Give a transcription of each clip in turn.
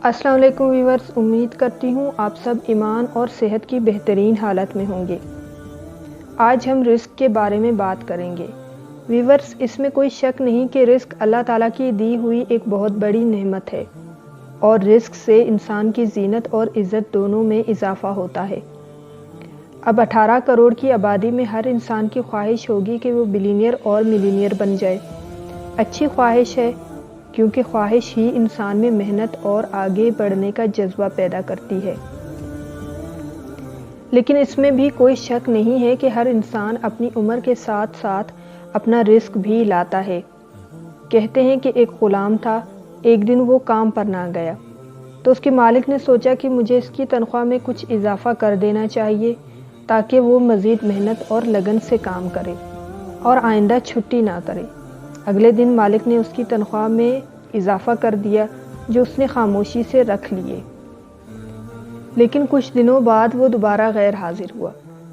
السلام علیکم ویورز، امید کرتی ہوں آپ سب ایمان اور صحت کی بہترین حالت میں ہوں گے۔ آج ہم رزق کے بارے میں بات کریں گے۔ ویورز، اس میں کوئی شک نہیں کہ رزق اللہ تعالیٰ کی دی ہوئی ایک بہت بڑی نعمت ہے، اور رزق سے انسان کی زینت اور عزت دونوں میں اضافہ ہوتا ہے۔ اب 18 کروڑ کی آبادی میں ہر انسان کی خواہش ہوگی کہ وہ بلینئر اور ملینئر بن جائے۔ اچھی خواہش ہے، کیونکہ خواہش ہی انسان میں محنت اور آگے بڑھنے کا جذبہ پیدا کرتی ہے۔ لیکن اس میں بھی کوئی شک نہیں ہے کہ ہر انسان اپنی عمر کے ساتھ ساتھ اپنا رزق بھی لاتا ہے۔ کہتے ہیں کہ ایک غلام تھا، ایک دن وہ کام پر نہ گیا تو اس کے مالک نے سوچا کہ مجھے اس کی تنخواہ میں کچھ اضافہ کر دینا چاہیے تاکہ وہ مزید محنت اور لگن سے کام کرے اور آئندہ چھٹی نہ کرے۔ اگلے دن مالک نے اس کی تنخواہ میں اضافہ کر دیا، جو اس نے خاموشی سے رکھ لیے۔ لیکن کچھ دنوں بعد وہ دوبارہ غیر حاضر ہوا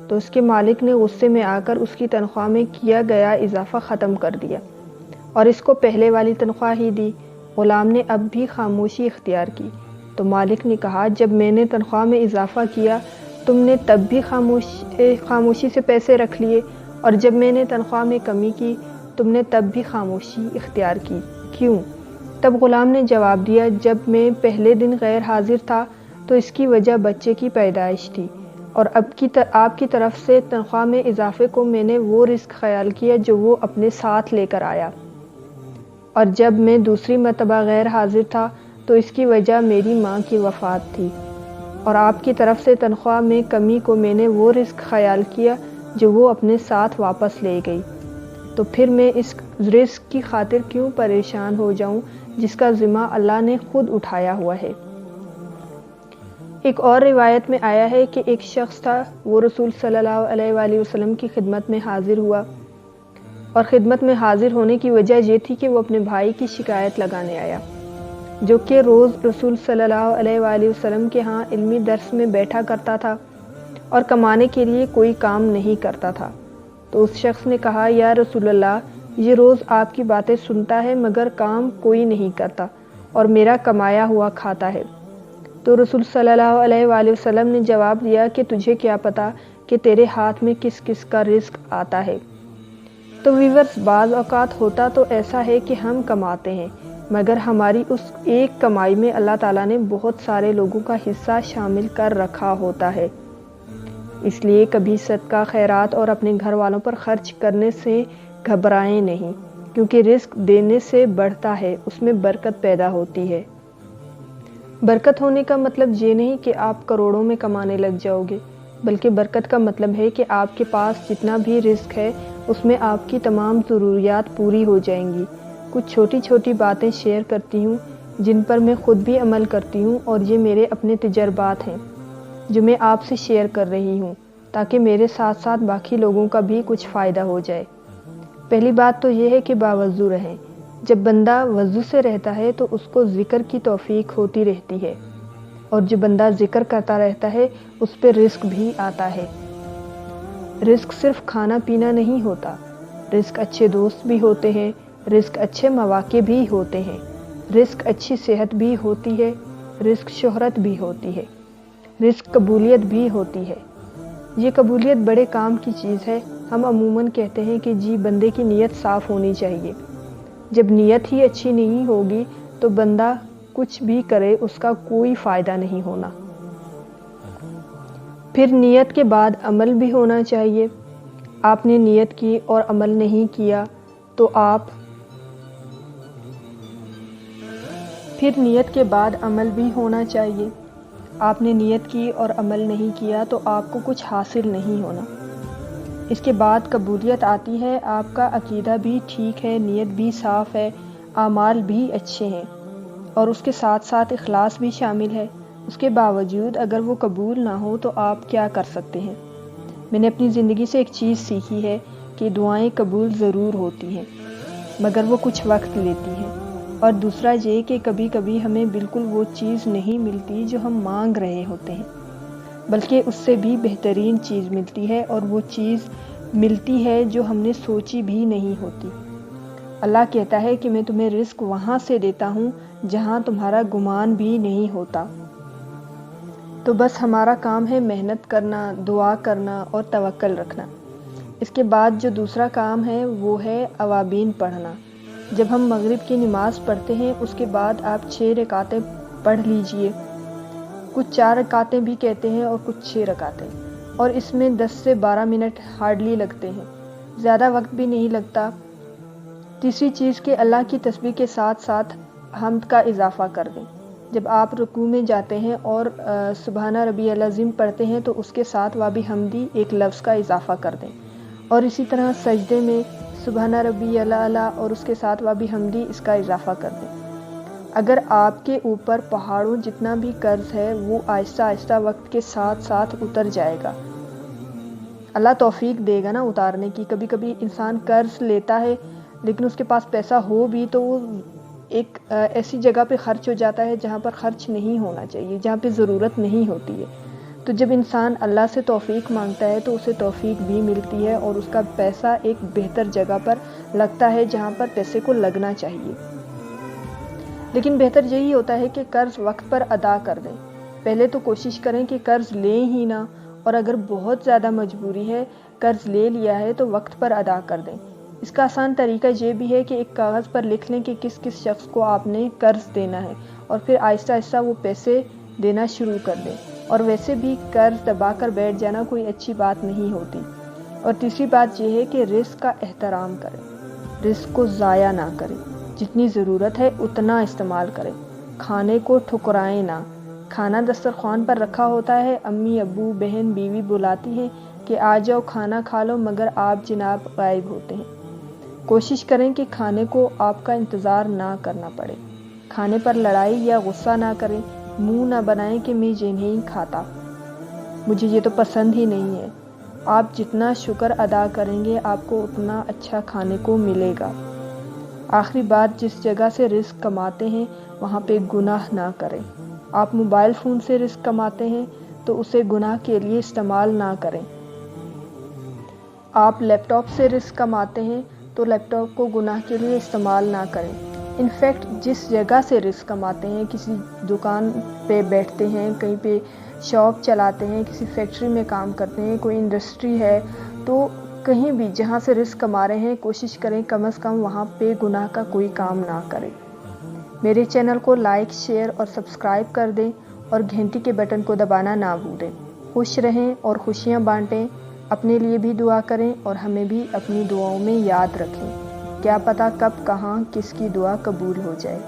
تو اس کے مالک نے غصے میں آ کر اس کی تنخواہ میں کیا گیا اضافہ ختم کر دیا اور اس کو پہلے والی تنخواہ ہی دی۔ غلام نے اب بھی خاموشی اختیار کی تو مالک نے کہا، جب میں نے تنخواہ میں اضافہ کیا تم نے تب بھی خاموشی سے پیسے رکھ لیے، اور جب میں نے تنخواہ میں کمی کی تم نے تب بھی خاموشی اختیار کی، کیوں؟ تب غلام نے جواب دیا، جب میں پہلے دن غیر حاضر تھا تو اس کی وجہ بچے کی پیدائش تھی، اور آپ کی طرف سے تنخواہ میں اضافے کو میں نے وہ رزق خیال کیا جو وہ اپنے ساتھ لے کر آیا، اور جب میں دوسری مرتبہ غیر حاضر تھا تو اس کی وجہ میری ماں کی وفات تھی، اور آپ کی طرف سے تنخواہ میں کمی کو میں نے وہ رزق خیال کیا جو وہ اپنے ساتھ واپس لے گئی، تو پھر میں اس رزق کی خاطر کیوں پریشان ہو جاؤں جس کا ذمہ اللہ نے خود اٹھایا ہوا ہے۔ ایک اور روایت میں آیا ہے کہ ایک شخص تھا، وہ رسول صلی اللہ علیہ وآلہ وسلم کی خدمت میں حاضر ہوا، اور خدمت میں حاضر ہونے کی وجہ یہ تھی کہ وہ اپنے بھائی کی شکایت لگانے آیا، جو کہ روز رسول صلی اللہ علیہ وآلہ وسلم کے ہاں علمی درس میں بیٹھا کرتا تھا اور کمانے کے لیے کوئی کام نہیں کرتا تھا۔ تو اس شخص نے کہا، یا رسول اللہ، یہ روز آپ کی باتیں سنتا ہے مگر کام کوئی نہیں کرتا اور میرا کمایا ہوا کھاتا ہے۔ تو رسول صلی اللہ علیہ وآلہ وسلم نے جواب دیا کہ تجھے کیا پتا کہ تیرے ہاتھ میں کس کس کا رزق آتا ہے۔ تو ویورز، بعض اوقات ہوتا تو ایسا ہے کہ ہم کماتے ہیں مگر ہماری اس ایک کمائی میں اللہ تعالیٰ نے بہت سارے لوگوں کا حصہ شامل کر رکھا ہوتا ہے۔ اس لیے کبھی صدقہ خیرات اور اپنے گھر والوں پر خرچ کرنے سے گھبرائیں نہیں، کیونکہ رزق دینے سے بڑھتا ہے، اس میں برکت پیدا ہوتی ہے۔ برکت ہونے کا مطلب یہ نہیں کہ آپ کروڑوں میں کمانے لگ جاؤ گے، بلکہ برکت کا مطلب ہے کہ آپ کے پاس جتنا بھی رزق ہے اس میں آپ کی تمام ضروریات پوری ہو جائیں گی۔ کچھ چھوٹی چھوٹی باتیں شیئر کرتی ہوں جن پر میں خود بھی عمل کرتی ہوں، اور یہ میرے اپنے تجربات ہیں جو میں آپ سے شیئر کر رہی ہوں تاکہ میرے ساتھ ساتھ باقی لوگوں کا بھی کچھ فائدہ ہو جائے۔ پہلی بات تو یہ ہے کہ باوضو رہیں۔ جب بندہ وضو سے رہتا ہے تو اس کو ذکر کی توفیق ہوتی رہتی ہے، اور جو بندہ ذکر کرتا رہتا ہے اس پہ رزق بھی آتا ہے۔ رزق صرف کھانا پینا نہیں ہوتا، رزق اچھے دوست بھی ہوتے ہیں، رزق اچھے مواقع بھی ہوتے ہیں، رزق اچھی صحت بھی ہوتی ہے، رزق شہرت بھی ہوتی ہے، رزق قبولیت بھی ہوتی ہے۔ یہ قبولیت بڑے کام کی چیز ہے۔ ہم عموماً کہتے ہیں کہ جی بندے کی نیت صاف ہونی چاہیے۔ جب نیت ہی اچھی نہیں ہوگی تو بندہ کچھ بھی کرے اس کا کوئی فائدہ نہیں ہونا۔ پھر نیت کے بعد عمل بھی ہونا چاہیے۔ آپ نے نیت کی اور عمل نہیں کیا تو پھر نیت کے بعد عمل بھی ہونا چاہیے۔ آپ نے نیت کی اور عمل نہیں کیا تو آپ کو کچھ حاصل نہیں ہونا۔ اس کے بعد قبولیت آتی ہے، آپ کا عقیدہ بھی ٹھیک ہے، نیت بھی صاف ہے، اعمال بھی اچھے ہیں، اور اس کے ساتھ ساتھ اخلاص بھی شامل ہے۔ اس کے باوجود اگر وہ قبول نہ ہو تو آپ کیا کر سکتے ہیں؟ میں نے اپنی زندگی سے ایک چیز سیکھی ہے کہ دعائیں قبول ضرور ہوتی ہیں مگر وہ کچھ وقت لیتی ہیں، اور دوسرا یہ کہ کبھی کبھی ہمیں بالکل وہ چیز نہیں ملتی جو ہم مانگ رہے ہوتے ہیں، بلکہ اس سے بھی بہترین چیز ملتی ہے، اور وہ چیز ملتی ہے جو ہم نے سوچی بھی نہیں ہوتی۔ اللہ کہتا ہے کہ میں تمہیں رزق وہاں سے دیتا ہوں جہاں تمہارا گمان بھی نہیں ہوتا۔ تو بس ہمارا کام ہے محنت کرنا، دعا کرنا اور توکل رکھنا۔ اس کے بعد جو دوسرا کام ہے وہ ہے اوابین پڑھنا۔ جب ہم مغرب کی نماز پڑھتے ہیں اس کے بعد آپ 6 رکعتیں پڑھ لیجئے۔ کچھ 4 رکعتیں بھی کہتے ہیں اور کچھ 6 رکعتیں، اور اس میں 10 سے 12 منٹ ہارڈلی لگتے ہیں، زیادہ وقت بھی نہیں لگتا۔ تیسری چیز کہ اللہ کی تسبیح کے ساتھ ساتھ حمد کا اضافہ کر دیں۔ جب آپ رکوع میں جاتے ہیں اور سبحان ربی العظیم پڑھتے ہیں تو اس کے ساتھ وابی حمدی ایک لفظ کا اضافہ کر دیں، اور اسی طرح سجدے میں سبحان ربی الاعلیٰ اور اس کے ساتھ وابی حمدی اس کا اضافہ کر دیں۔ اگر آپ کے اوپر پہاڑوں جتنا بھی قرض ہے وہ آہستہ آہستہ وقت کے ساتھ ساتھ اتر جائے گا۔ اللہ توفیق دے گا نا اتارنے کی۔ کبھی کبھی انسان قرض لیتا ہے لیکن اس کے پاس پیسہ ہو بھی تو وہ ایک ایسی جگہ پہ خرچ ہو جاتا ہے جہاں پر خرچ نہیں ہونا چاہیے، جہاں پہ ضرورت نہیں ہوتی ہے۔ تو جب انسان اللہ سے توفیق مانگتا ہے تو اسے توفیق بھی ملتی ہے اور اس کا پیسہ ایک بہتر جگہ پر لگتا ہے جہاں پر پیسے کو لگنا چاہیے۔ لیکن بہتر یہی ہوتا ہے کہ قرض وقت پر ادا کر دیں۔ پہلے تو کوشش کریں کہ قرض لیں ہی نہ، اور اگر بہت زیادہ مجبوری ہے، قرض لے لیا ہے تو وقت پر ادا کر دیں۔ اس کا آسان طریقہ یہ بھی ہے کہ ایک کاغذ پر لکھ لیں کہ کس کس شخص کو آپ نے قرض دینا ہے، اور پھر آہستہ آہستہ وہ پیسے دینا شروع کر دیں۔ اور ویسے بھی قرض دبا کر بیٹھ جانا کوئی اچھی بات نہیں ہوتی۔ اور تیسری بات یہ ہے کہ رزق کا احترام کریں، رزق کو ضائع نہ کریں، جتنی ضرورت ہے اتنا استعمال کریں، کھانے کو ٹھکرائیں نہ۔ کھانا دسترخوان پر رکھا ہوتا ہے، امی ابو بہن بیوی بلاتی ہیں کہ آ جاؤ کھانا کھا لو، مگر آپ جناب غائب ہوتے ہیں۔ کوشش کریں کہ کھانے کو آپ کا انتظار نہ کرنا پڑے، کھانے پر لڑائی یا غصہ نہ کریں، منہ نہ بنائیں کہ میں یہ نہیں کھاتا، مجھے یہ تو پسند ہی نہیں ہے۔ آپ جتنا شکر ادا کریں گے آپ کو اتنا اچھا کھانے کو ملے گا۔ آخری بات، جس جگہ سے رزق کماتے ہیں وہاں پہ گناہ نہ کریں۔ آپ موبائل فون سے رزق کماتے ہیں تو اسے گناہ کے لیے استعمال نہ کریں۔ آپ لیپ ٹاپ سے رزق کماتے ہیں تو لیپ ٹاپ کو گناہ کے لیے استعمال نہ کریں۔ انفیکٹ جس جگہ سے رزق کماتے ہیں، کسی دکان پہ بیٹھتے ہیں، کہیں پہ شاپ چلاتے ہیں، کسی فیکٹری میں کام کرتے ہیں، کوئی انڈسٹری ہے، تو کہیں بھی جہاں سے رزق کما رہے ہیں کوشش کریں کم از کم وہاں پہ گناہ کا کوئی کام نہ کریں۔ میرے چینل کو لائک، شیئر اور سبسکرائب کر دیں اور گھنٹی کے بٹن کو دبانا نہ بھولیں۔ خوش رہیں اور خوشیاں بانٹیں، اپنے لیے بھی دعا کریں اور ہمیں بھی اپنی دعاؤں میں یاد رکھیں۔ کیا پتہ کب کہاں کس کی دعا قبول ہو جائے۔